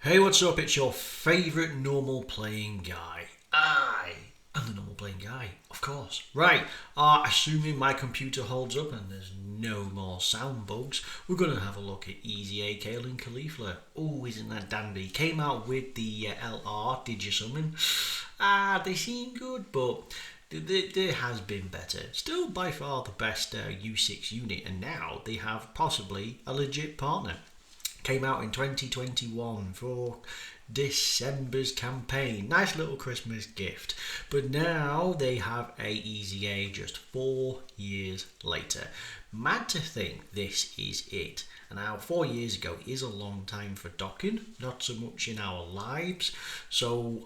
Hey, what's up? It's your favourite normal playing guy. I am the normal playing guy, of course. Right, assuming my computer holds up and there's no more sound bugs, we're going to have a look at Easy A, Kale and Caulifla. Oh, isn't that dandy? Came out with the LR, did you summon? They seem good, but there has been better. Still by far the best U6 unit, and now they have possibly a legit partner. Came out in 2021 for December's campaign. Nice little Christmas gift. But now they have a Easy A just 4 years later. Mad to think this is it. And now 4 years ago is a long time for docking, not so much in our lives. So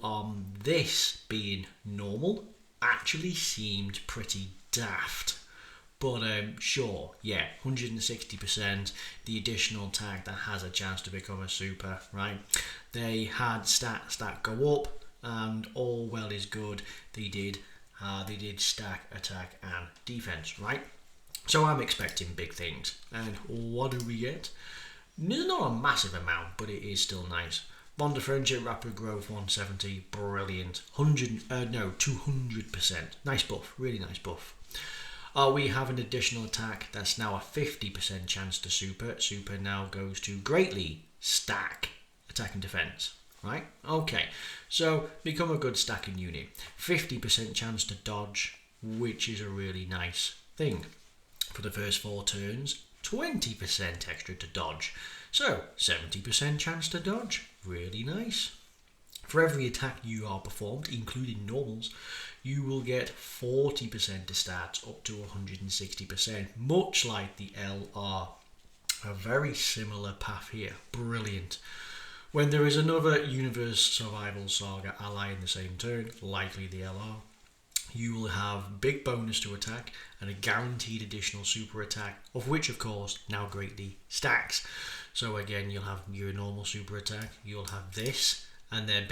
this being normal actually seemed pretty daft. But sure, yeah, 160%, the additional tag that has a chance to become a super, right? They had stats that go up, and all well is good. They did stack, attack, and defense, right? So I'm expecting big things. And what do we get? Not a massive amount, but it is still nice. Bond of Friendship, Rapid Growth 170, brilliant. 200%. Nice buff, really nice buff. We have an additional attack that's now a 50% chance to super. Super now goes to greatly stack attack and defense. Right? Okay. So become a good stacking unit. 50% chance to dodge, which is a really nice thing. For the first 4 turns, 20% extra to dodge. So 70% chance to dodge. Really nice. For every attack you are performed, including normals, you will get 40% to stats up to 160%, much like the LR. A very similar path here. Brilliant. When there is another Universe Survival Saga ally in the same turn, likely the LR, you will have big bonus to attack and a guaranteed additional super attack, of which of course now greatly stacks. So again, you'll have your normal super attack, you'll have this, and then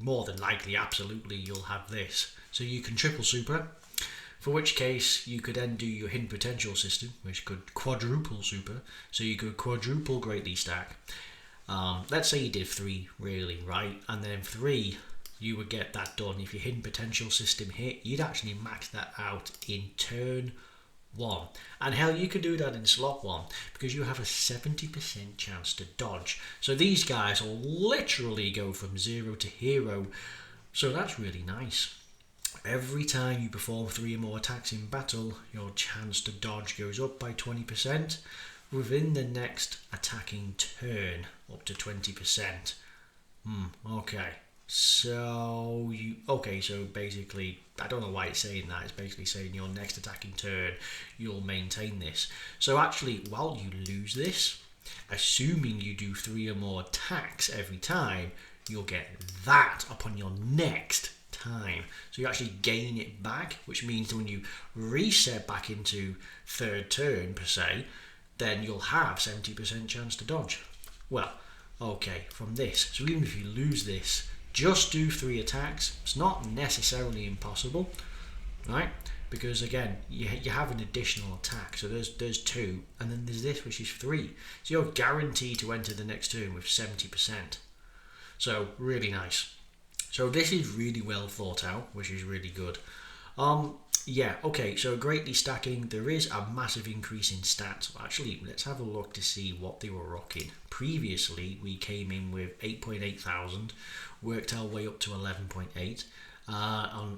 more than likely, absolutely, you'll have this. So you can triple super, for which case you could then do your hidden potential system, which could quadruple super. So you could quadruple greatly stack. Let's say you did 3, really, right? And then 3, you would get that done. If your hidden potential system hit, you'd actually max that out in turn 1. And hell, you could do that in slot 1 because you have a 70% chance to dodge. So these guys will literally go from 0 to hero. So that's really nice. Every time you perform 3 or more attacks in battle, your chance to dodge goes up by 20% within the next attacking turn, up to 20%. Okay. So basically, I don't know why it's saying that. It's basically saying your next attacking turn, you'll maintain this. So actually, while you lose this, assuming you do 3 or more attacks every time, you'll get that upon your next time. So you actually gain it back, which means when you reset back into 3rd turn per se, then you'll have 70% chance to dodge. Well, okay, from this, so even if you lose this, just do 3 attacks. It's not necessarily impossible, right? Because again, you have an additional attack. So there's 2, and then there's this, which is 3. So you're guaranteed to enter the next turn with 70%. So really nice. So this is really well thought out, which is really good. So greatly stacking, there is a massive increase in stats. Actually, let's have a look to see what they were rocking. Previously, we came in with 8.8 thousand, worked our way up to 11.8,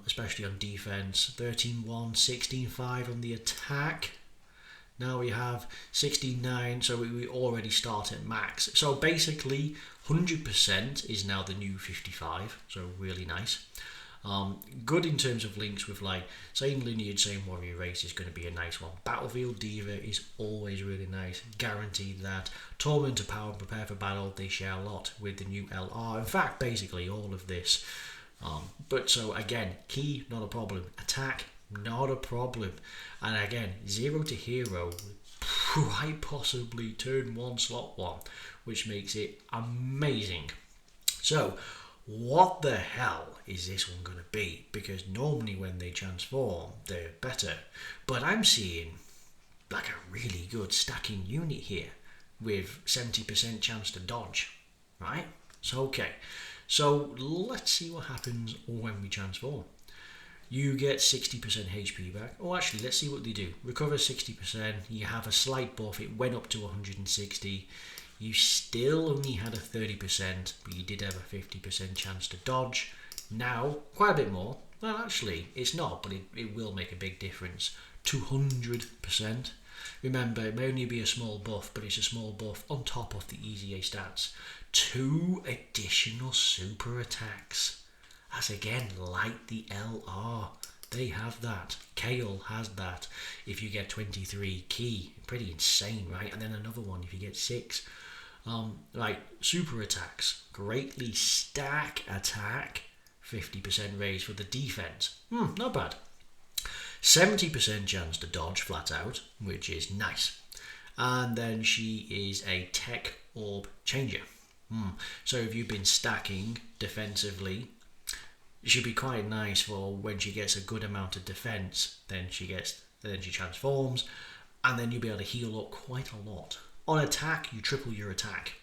especially on defense, 13.1, 16.5 on the attack. Now we have 69, so we already start at max. So basically, 100% is now the new 55, so really nice. Good in terms of links with like same lineage, same warrior race is going to be a nice one. Battlefield Diva is always really nice, guaranteed that. Torment to Power and Prepare for Battle, they share a lot with the new LR. In fact, basically all of this. But so again, key, not a problem. Attack, not a problem. And again, 0 to hero, quite possibly turn 1, slot 1, which makes it amazing. So, what the hell is this one going to be? Because normally when they transform, they're better. But I'm seeing like a really good stacking unit here with 70% chance to dodge, right? So okay, so let's see what happens when we transform. You get 60% HP back. Oh, actually, let's see what they do. Recover 60%. You have a slight buff. It went up to 160. You still only had a 30%, but you did have a 50% chance to dodge. Now, quite a bit more. Well, actually, it's not, but it will make a big difference. 200%. Remember, it may only be a small buff, but it's a small buff on top of the easy A stats. 2 additional super attacks. As again, like the LR, they have that. Kale has that. If you get 23 key, pretty insane, right? And then another one if you get 6. Right, super attacks. Greatly stack attack. 50% raise for the defense. Not bad. 70% chance to dodge flat out, which is nice. And then she is a tech orb changer. So if you've been stacking defensively, it should be quite nice for when she gets a good amount of defense, then she transforms, and then you'll be able to heal up quite a lot. On attack, you triple your attack.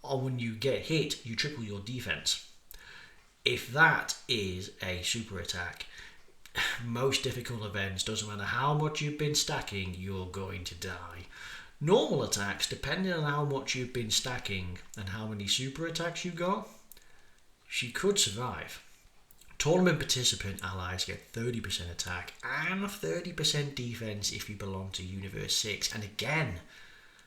Or when you get hit, you triple your defense. If that is a super attack, most difficult events, doesn't matter how much you've been stacking, you're going to die. Normal attacks, depending on how much you've been stacking and how many super attacks you got, she could survive. Tournament participant allies get 30% attack and 30% defense if you belong to Universe 6. And again,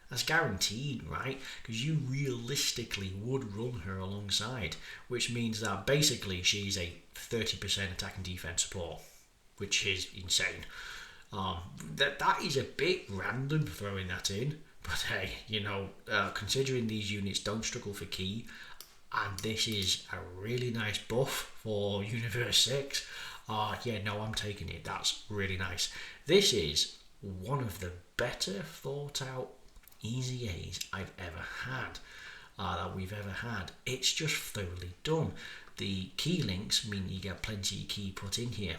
that's guaranteed, right? Because you realistically would run her alongside, which means that basically she's a 30% attack and defense support, which is insane. That is a bit random throwing that in, but hey, considering these units don't struggle for key, and this is a really nice buff for Universe 6. I'm taking it. That's really nice. This is one of the better thought out easy A's I've ever had, that we've ever had. It's just thoroughly done. The key links mean you get plenty of key put in here.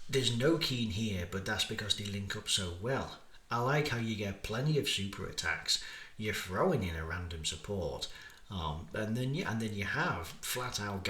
There's no key in here, but that's because they link up so well. I like how you get plenty of super attacks. You're throwing in a random support. And then you have flat out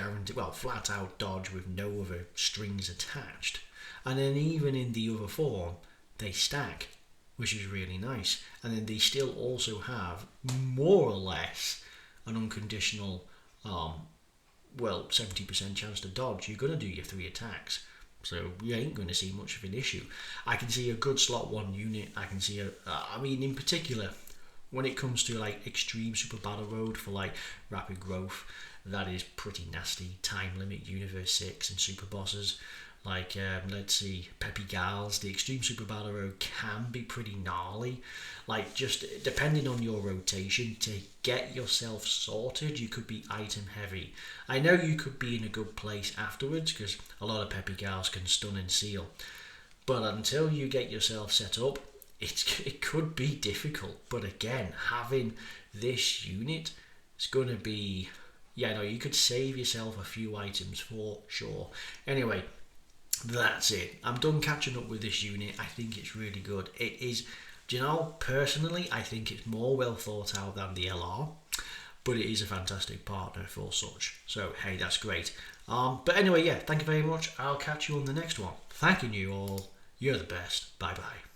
dodge with no other strings attached. And then even in the other form, they stack, which is really nice. And then they still also have more or less an unconditional 70% chance to dodge. You're going to do your 3 attacks, so you ain't going to see much of an issue. I can see a good slot 1 unit. I can see in particular, when it comes to like extreme super battle road for like rapid growth, that is pretty nasty. Time limit Universe 6 and super bosses like let's see, Peppy Gals. The extreme super battle road can be pretty gnarly. Like, just depending on your rotation, to get yourself sorted, you could be item heavy. I know you could be in a good place afterwards because a lot of Peppy Gals can stun and seal, but until you get yourself set up, it could be difficult. But again, having this unit is going to be, you could save yourself a few items for sure. Anyway, that's it. I'm done catching up with this unit. I think it's really good. It is, personally, I think it's more well thought out than the LR, but it is a fantastic partner for such. So, hey, that's great. But anyway, thank you very much. I'll catch you on the next one. Thanking you all. You're the best. Bye-bye.